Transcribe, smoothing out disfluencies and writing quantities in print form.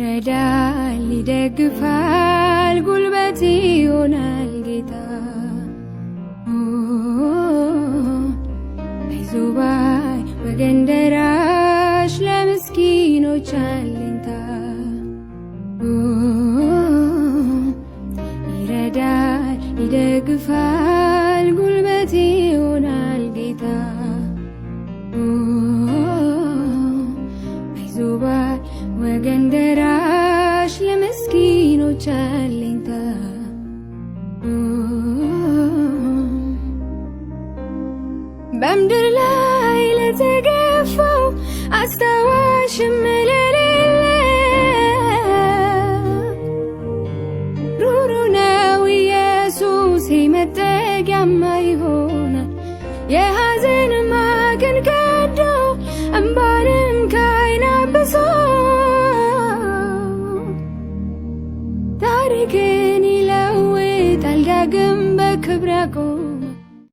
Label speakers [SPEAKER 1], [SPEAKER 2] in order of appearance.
[SPEAKER 1] ይረዳል ይደግፋል ጉልበት ይሆናል ጌታ አይዞህ ባይ ወገን ደራሽ ለምስኪኖች አለኝታ ይረዳል ይደግፋል ጉልበት ይሆናል ጌታ አይዞህ ባይ ወገን ደራሽ ለምስኪኖች አለኝታ በምድር ላይ ለተገፋው አስታዋሽም ለሌለ ሩሩ ነው ኢየሱስ መጠጊያማ ይሆናል የሐዘን ማቅን ቀዶ እንባንም ከዓይን አብሶ ታሪክን ይለውጣል ዳግም በክብር ያቆማል